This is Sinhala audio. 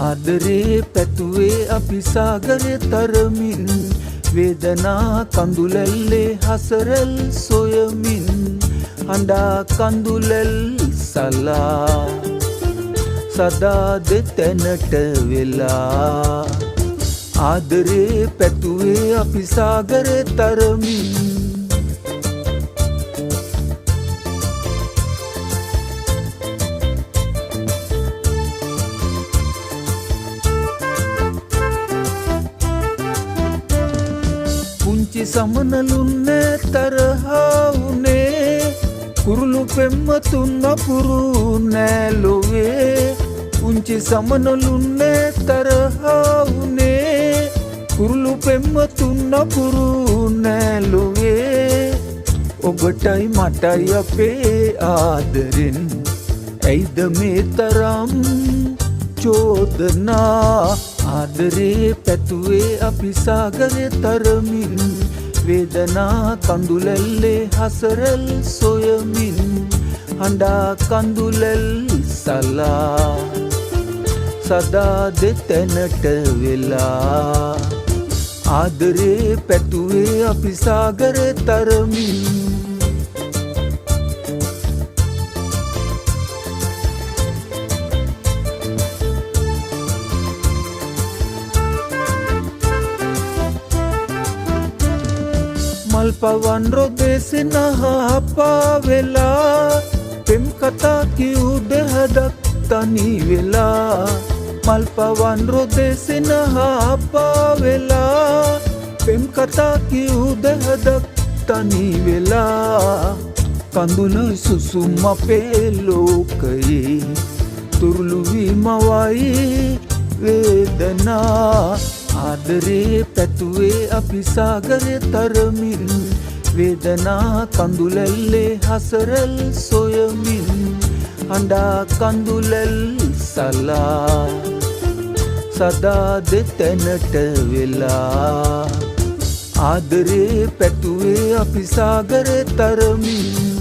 ආදරේ පැතුවේ අපි සාගරේ තරමින් වේදනා කඳුලැල්ලේ හසරැල් සොයමින් හඬා කඳුලැල් සලා සදා දෙතැනට වෙලා ආදරේ පැතුවේ අපි සාගරේ තරමින් පුංචි සමනලුන්නේ තරහා වුනේ කුරුළු පෙම්මතුන් නපුරු නෑ ලොවේ පුංචි සමනලුන්නේ තරහා වුනේ කුරුළු පෙම්මතුන් නපුරු නෑ ලොවේ ඔබටයි මටයි අපේ ආදරෙන් ඇයිද මේ තරම් චෝදනා ආදරේ පැතුවේ අපි සාගරේ තරමින් වේදනා කඳුලැල්ලේ හසරැල් සොයමින් හඬා කඳුලැල් සලා සදා දෙතැනට වෙලා ආදරේ පැතුවේ අපි සාගරේ තරමින් මල් පවන් රොදේ සිනහපා වෙලා පෙම් කතා කිව් දෙහදක් තනි වෙලා මල් පවන් රොදේ සිනහපා වෙලා පෙම් කතා කිව් දෙහදක් තනි වෙලා කඳුල සුසුම් අපේ ලෝකයේ තුරුළු වීමවයි වේදනා ආදරේ පැතුවේ අපි සාගරේ තරමින් වේදනා කඳුලැල්ලේ හසරැල් සොයමින් හඬා කඳුලැල් සලා සදා දෙතැනට වෙලා ආදරේ පැතුවේ අපි සාගරේ තරමින්